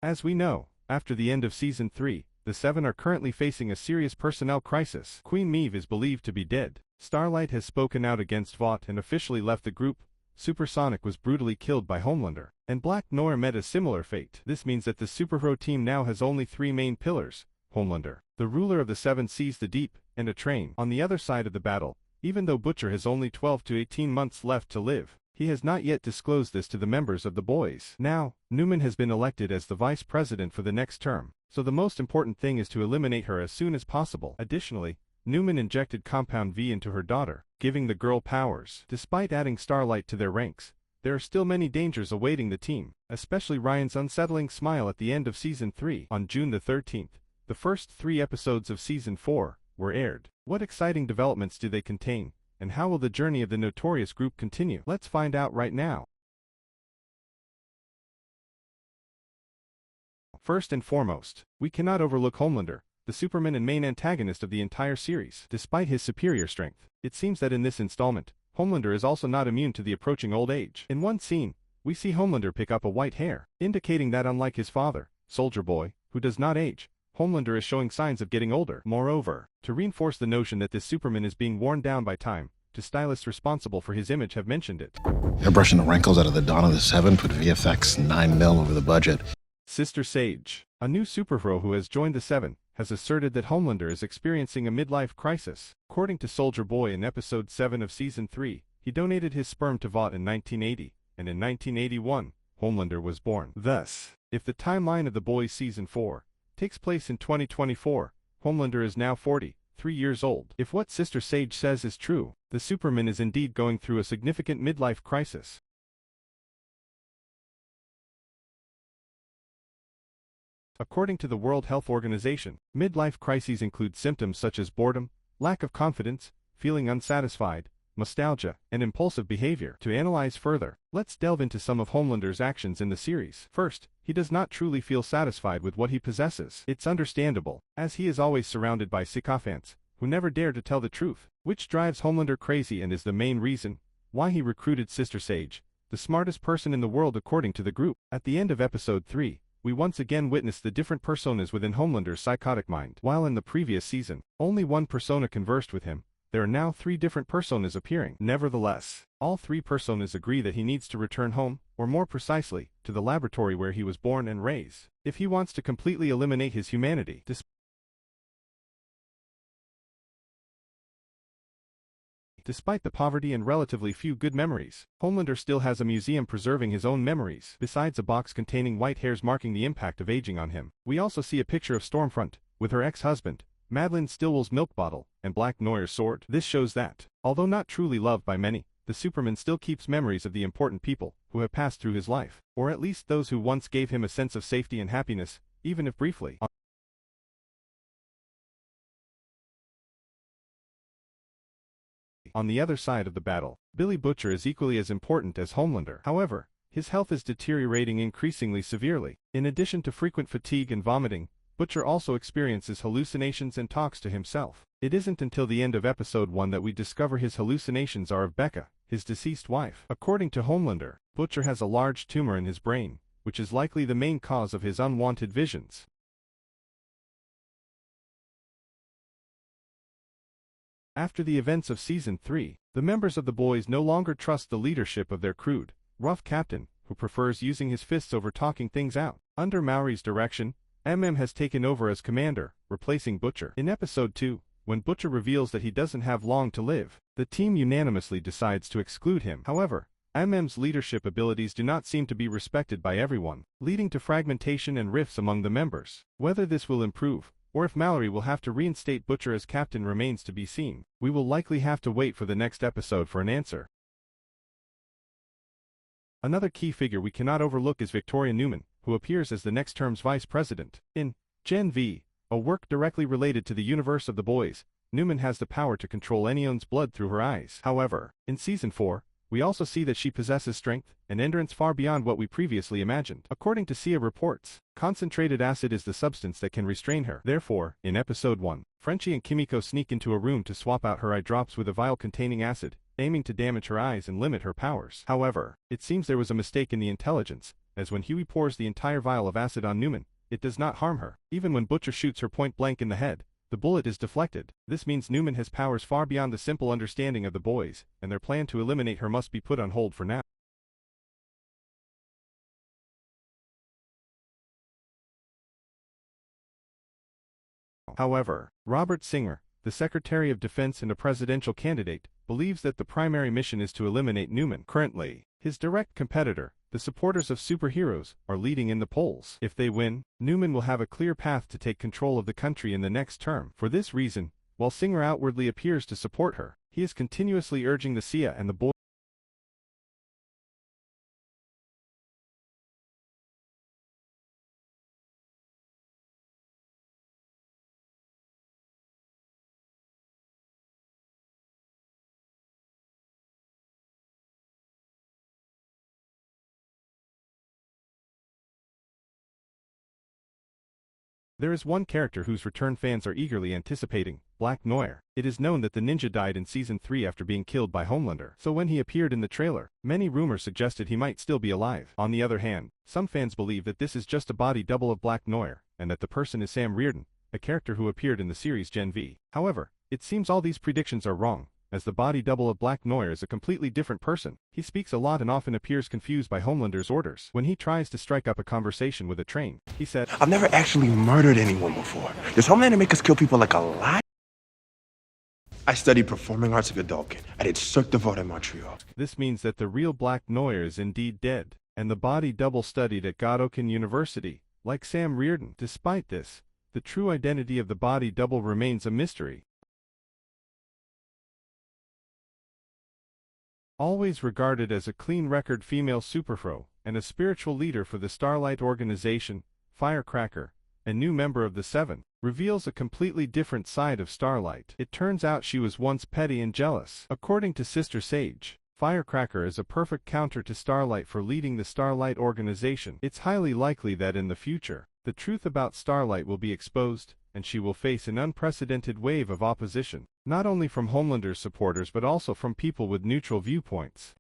As we know, after the end of Season 3, the Seven are currently facing a serious personnel crisis. Queen Maeve is believed to be dead. Starlight has spoken out against Vought and officially left the group. Supersonic was brutally killed by Homelander, and Black Noir met a similar fate. This means that the superhero team now has only three main pillars: Homelander, the ruler of the Seven Seas the Deep, and a train. On the other side of the battle, even though Butcher has only 12 to 18 months left to live, he has not yet disclosed this to the members of the boys. Now, Newman has been elected as the vice president for the next term, so the most important thing is to eliminate her as soon as possible. Additionally, Newman injected Compound V into her daughter, giving the girl powers. Despite adding Starlight to their ranks, there are still many dangers awaiting the team, especially Ryan's unsettling smile at the end of Season 3. On June the 13th, the first 3 episodes of Season 4 were aired. What exciting developments do they contain, and how will the journey of the Notorious Group continue? Let's find out right now. First and foremost, we cannot overlook Homelander, the Superman and main antagonist of the entire series. Despite his superior strength, it seems that in this installment, Homelander is also not immune to the approaching old age. In one scene, we see Homelander pick up a white hair, indicating that unlike his father, Soldier Boy, who does not age, Homelander is showing signs of getting older. Moreover, to reinforce the notion that this Superman is being worn down by time, the stylists responsible for his image have mentioned it. They're brushing the wrinkles out of the Dawn of the Seven, put VFX 9 mil over the budget. Sister Sage, a new superhero who has joined the Seven, has asserted that Homelander is experiencing a midlife crisis. According to Soldier Boy in Episode 7 of Season 3, he donated his sperm to Vought in 1980, and in 1981, Homelander was born. Thus, if the timeline of The Boys Season 4 takes place in 2024, Homelander is now 43 years old. If what Sister Sage says is true, the Superman is indeed going through a significant midlife crisis. According to the World Health Organization, midlife crises include symptoms such as boredom, lack of confidence, feeling unsatisfied, nostalgia, and impulsive behavior. To analyze further, let's delve into some of Homelander's actions in the series. First, he does not truly feel satisfied with what he possesses. It's understandable, as he is always surrounded by sycophants, who never dare to tell the truth, which drives Homelander crazy and is the main reason why he recruited Sister Sage, the smartest person in the world according to the group. At the end of Episode 3, we once again witness the different personas within Homelander's psychotic mind. While in the previous season, only one persona conversed with him, there are now 3 different personas appearing. Nevertheless, all 3 personas agree that he needs to return home, or more precisely, to the laboratory where he was born and raised, if he wants to completely eliminate his humanity. Despite the poverty and relatively few good memories, Homelander still has a museum preserving his own memories, besides a box containing white hairs marking the impact of aging on him. We also see a picture of Stormfront, with her ex-husband, Madeline Stillwell's milk bottle, and Black Noir's sword. This shows that, although not truly loved by many, the Superman still keeps memories of the important people who have passed through his life, or at least those who once gave him a sense of safety and happiness, even if briefly. On the other side of the battle, Billy Butcher is equally as important as Homelander. However, his health is deteriorating increasingly severely. In addition to frequent fatigue and vomiting, Butcher also experiences hallucinations and talks to himself. It isn't until the end of Episode 1 that we discover his hallucinations are of Becca, his deceased wife. According to Homelander, Butcher has a large tumor in his brain, which is likely the main cause of his unwanted visions. After the events of Season 3, the members of the boys no longer trust the leadership of their crude, rough captain, who prefers using his fists over talking things out. Under Maury's direction, MM has taken over as commander, replacing Butcher. In Episode 2, when Butcher reveals that he doesn't have long to live, the team unanimously decides to exclude him. However, MM's leadership abilities do not seem to be respected by everyone, leading to fragmentation and rifts among the members. Whether this will improve, or if Mallory will have to reinstate Butcher as captain remains to be seen. We will likely have to wait for the next episode for an answer. Another key figure we cannot overlook is Victoria Newman, who appears as the next term's vice president. In Gen V, a work directly related to the universe of the boys, Newman has the power to control anyone's blood through her eyes. However, in Season 4, we also see that she possesses strength and endurance far beyond what we previously imagined. According to Sia reports, concentrated acid is the substance that can restrain her. Therefore, in Episode 1, Frenchie and Kimiko sneak into a room to swap out her eye drops with a vial containing acid, aiming to damage her eyes and limit her powers. However, it seems there was a mistake in the intelligence, as when Huey pours the entire vial of acid on Newman, it does not harm her. Even when Butcher shoots her point blank in the head, the bullet is deflected. This means Newman has powers far beyond the simple understanding of the boys, and their plan to eliminate her must be put on hold for now. However, Robert Singer, the Secretary of Defense and a presidential candidate, believes that the primary mission is to eliminate Newman. Currently, his direct competitor, the supporters of superheroes, are leading in the polls. If they win, Newman will have a clear path to take control of the country in the next term. For this reason, while Singer outwardly appears to support her, he is continuously urging the CIA and the boys. There is one character whose return fans are eagerly anticipating, Black Noir. It is known that the ninja died in Season 3 after being killed by Homelander, so when he appeared in the trailer, many rumors suggested he might still be alive. On the other hand, some fans believe that this is just a body double of Black Noir, and that the person is Sam Reardon, a character who appeared in the series Gen V. However, it seems all these predictions are wrong, as the body double of Black Noir is a completely different person. He speaks a lot and often appears confused by Homelander's orders. When he tries to strike up a conversation with a train, he said, "I've never actually murdered anyone before. Does Homelander make us kill people like a lot?" I studied performing arts at Godolphin. I did Cirque du Vaudeville in Montreal. This means that the real Black Noir is indeed dead, and the body double studied at Godolphin University, like Sam Reardon. Despite this, the true identity of the body double remains a mystery. Always regarded as a clean-record female superhero and a spiritual leader for the Starlight Organization, Firecracker, a new member of the Seven, reveals a completely different side of Starlight. It turns out she was once petty and jealous. According to Sister Sage, Firecracker is a perfect counter to Starlight for leading the Starlight Organization. It's highly likely that in the future, the truth about Starlight will be exposed, and she will face an unprecedented wave of opposition, not only from Homelander's supporters but also from people with neutral viewpoints.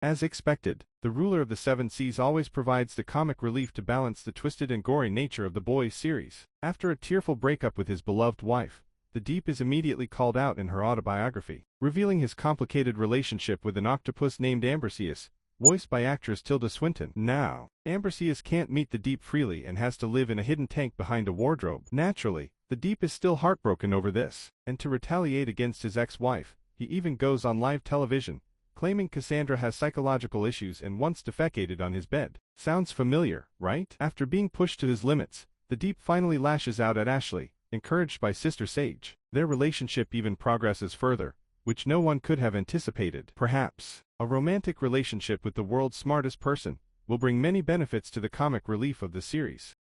As expected, the ruler of the Seven Seas always provides the comic relief to balance the twisted and gory nature of the Boys series. After a tearful breakup with his beloved wife, the Deep is immediately called out in her autobiography, revealing his complicated relationship with an octopus named Ambrosius, voiced by actress Tilda Swinton. Now, Ambrosius can't meet the Deep freely and has to live in a hidden tank behind a wardrobe. Naturally, the Deep is still heartbroken over this, and to retaliate against his ex-wife, he even goes on live television, claiming Cassandra has psychological issues and once defecated on his bed. Sounds familiar, right? After being pushed to his limits, the Deep finally lashes out at Ashley, encouraged by Sister Sage. Their relationship even progresses further, which no one could have anticipated. Perhaps, a romantic relationship with the world's smartest person will bring many benefits to the comic relief of the series.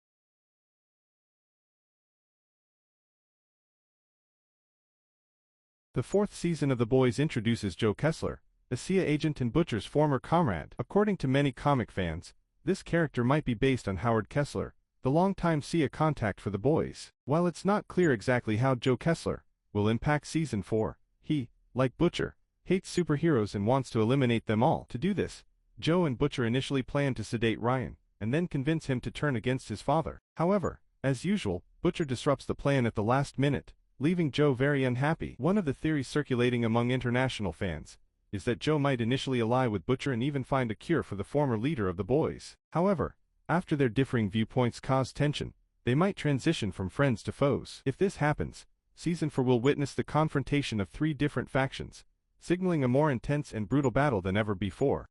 The fourth season of The Boys introduces Joe Kessler, a CIA agent and Butcher's former comrade. According to many comic fans, this character might be based on Howard Kessler, the longtime CIA contact for the Boys. While it's not clear exactly how Joe Kessler will impact Season 4, he, like Butcher, hates superheroes and wants to eliminate them all. To do this, Joe and Butcher initially plan to sedate Ryan, and then convince him to turn against his father. However, as usual, Butcher disrupts the plan at the last minute, leaving Joe very unhappy. One of the theories circulating among international fans is that Joe might initially ally with Butcher and even find a cure for the former leader of the Boys. However, after their differing viewpoints cause tension, they might transition from friends to foes. If this happens, Season 4 will witness the confrontation of three different factions, signaling a more intense and brutal battle than ever before.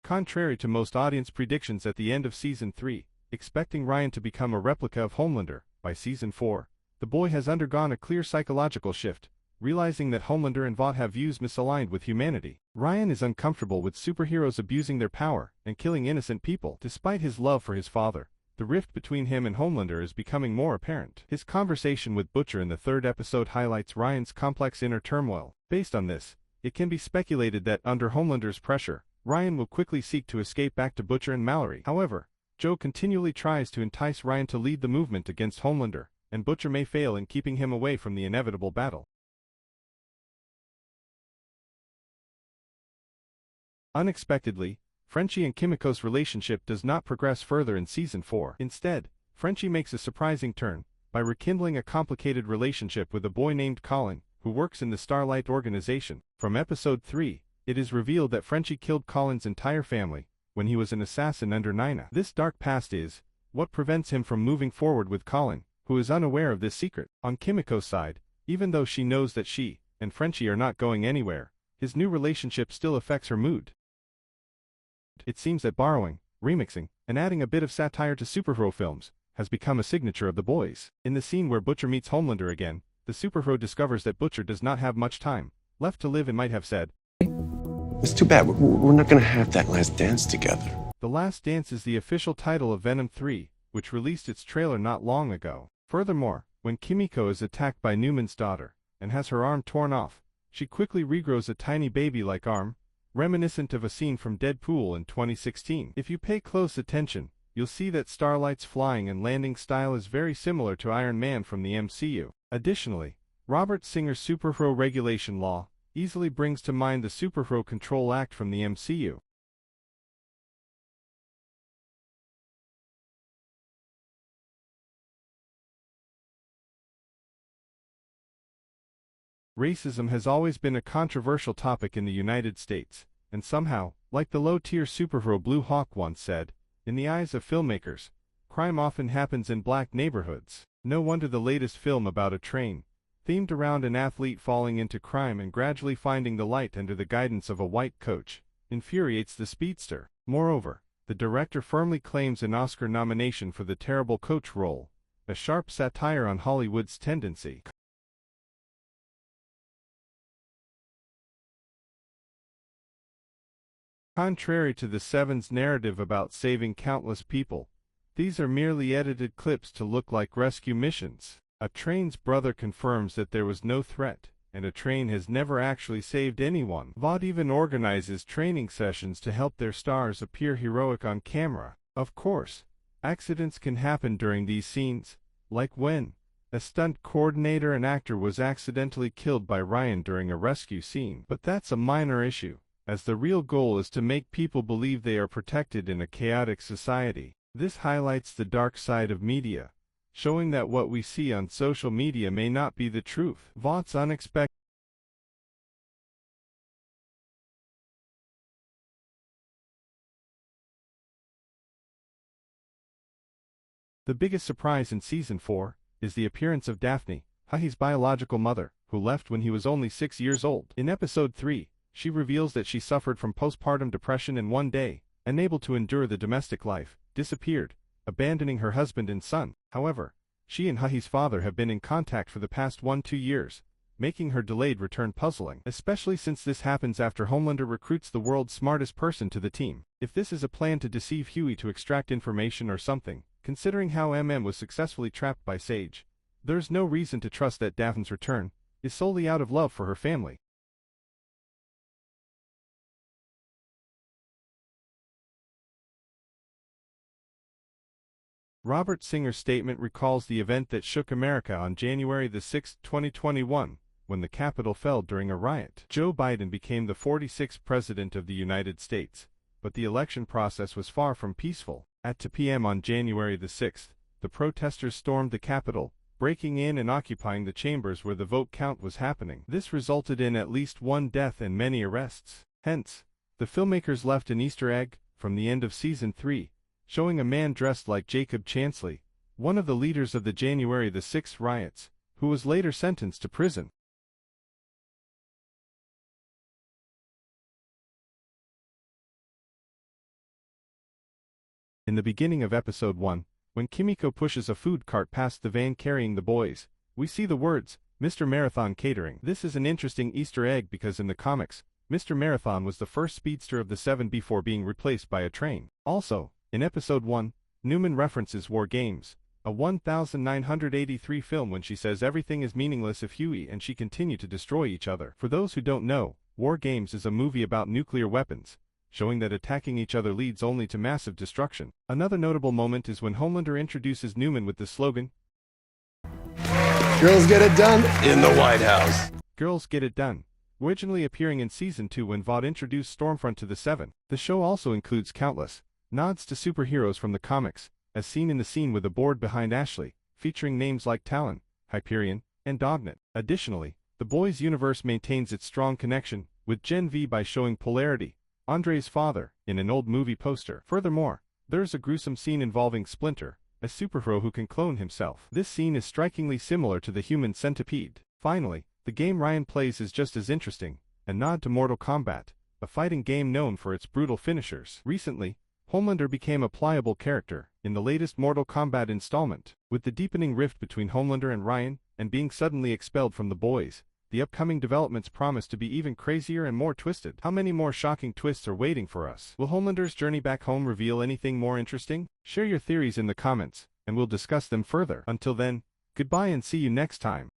Contrary to most audience predictions at the end of Season 3, expecting Ryan to become a replica of Homelander, by Season 4, the boy has undergone a clear psychological shift, realizing that Homelander and Vought have views misaligned with humanity. Ryan is uncomfortable with superheroes abusing their power and killing innocent people. Despite his love for his father, the rift between him and Homelander is becoming more apparent. His conversation with Butcher in the third episode highlights Ryan's complex inner turmoil. Based on this, it can be speculated that under Homelander's pressure, Ryan will quickly seek to escape back to Butcher and Mallory. However, Joe continually tries to entice Ryan to lead the movement against Homelander, and Butcher may fail in keeping him away from the inevitable battle. Unexpectedly, Frenchie and Kimiko's relationship does not progress further in Season 4. Instead, Frenchie makes a surprising turn by rekindling a complicated relationship with a boy named Colin, who works in the Starlight organization. From Episode 3, it is revealed that Frenchie killed Colin's entire family when he was an assassin under Nina. This dark past is what prevents him from moving forward with Colin, who is unaware of this secret. On Kimiko's side, even though she knows that she and Frenchie are not going anywhere, his new relationship still affects her mood. It seems that borrowing, remixing, and adding a bit of satire to superhero films has become a signature of the boys. In the scene where Butcher meets Homelander again, the superhero discovers that Butcher does not have much time left to live and might have said, It's too bad. We're not gonna have that last dance together. The Last Dance is the official title of Venom 3, which released its trailer not long ago. Furthermore, when Kimiko is attacked by Newman's daughter and has her arm torn off, she quickly regrows a tiny baby-like arm, reminiscent of a scene from Deadpool in 2016. If you pay close attention, you'll see that Starlight's flying and landing style is very similar to Iron Man from the MCU. Additionally, Robert Singer's Superhero Regulation Law easily brings to mind the Superhero Control Act from the MCU. Racism has always been a controversial topic in the United States, and somehow, like the low-tier superhero Blue Hawk once said, in the eyes of filmmakers, crime often happens in black neighborhoods. No wonder the latest film about a train, themed around an athlete falling into crime and gradually finding the light under the guidance of a white coach, infuriates the speedster. Moreover, the director firmly claims an Oscar nomination for the terrible coach role, a sharp satire on Hollywood's tendency. Contrary to the Seven's narrative about saving countless people, these are merely edited clips to look like rescue missions. A train's brother confirms that there was no threat, and a train has never actually saved anyone. Vought even organizes training sessions to help their stars appear heroic on camera. Of course, accidents can happen during these scenes, like when a stunt coordinator and actor was accidentally killed by Ryan during a rescue scene. But that's a minor issue, as the real goal is to make people believe they are protected in a chaotic society. This highlights the dark side of media, showing that what we see on social media may not be the truth. Vaught's unexpected The biggest surprise in Season 4 is the appearance of Daphne, Hughie's biological mother, who left when he was only 6 years old. In Episode 3, she reveals that she suffered from postpartum depression and one day, unable to endure the domestic life, disappeared, abandoning her husband and son. However, she and Hughie's father have been in contact for the past 1-2 years, making her delayed return puzzling, especially since this happens after Homelander recruits the world's smartest person to the team. If this is a plan to deceive Hughie to extract information or something, considering how MM was successfully trapped by Sage, there's no reason to trust that Daphne's return is solely out of love for her family. Robert Singer's statement recalls the event that shook America on January 6, 2021, when the Capitol fell during a riot. Joe Biden became the 46th President of the United States, but the election process was far from peaceful. At 2 p.m. on January 6, the protesters stormed the Capitol, breaking in and occupying the chambers where the vote count was happening. This resulted in at least one death and many arrests. Hence, the filmmakers left an Easter egg from the end of Season 3, showing a man dressed like Jacob Chansley, one of the leaders of the January 6 riots, who was later sentenced to prison. In the beginning of Episode 1, when Kimiko pushes a food cart past the van carrying the boys, we see the words, Mr. Marathon Catering. This is an interesting Easter egg because in the comics, Mr. Marathon was the first speedster of the Seven before being replaced by a train. Also, in Episode 1, Newman references War Games, a 1983 film when she says everything is meaningless if Hughie and she continue to destroy each other. For those who don't know, War Games is a movie about nuclear weapons, showing that attacking each other leads only to massive destruction. Another notable moment is when Homelander introduces Newman with the slogan, Girls get it done in the White House. Girls get it done. originally appearing in Season 2 when Vought introduced Stormfront to the Seven. The show also includes countless nods to superheroes from the comics, as seen in the scene with the board behind Ashley, featuring names like Talon, Hyperion, and Dognet. Additionally, the boys' universe maintains its strong connection with Gen V by showing Polarity, Andre's father, in an old movie poster. Furthermore, there's a gruesome scene involving Splinter, a superhero who can clone himself. This scene is strikingly similar to the Human Centipede. Finally, the game Ryan plays is just as interesting, a nod to Mortal Kombat, a fighting game known for its brutal finishers. Recently, Homelander became a playable character in the latest Mortal Kombat installment. With the deepening rift between Homelander and Ryan, and being suddenly expelled from the boys, the upcoming developments promise to be even crazier and more twisted. How many more shocking twists are waiting for us? Will Homelander's journey back home reveal anything more interesting? Share your theories in the comments, and we'll discuss them further. Until then, goodbye and see you next time.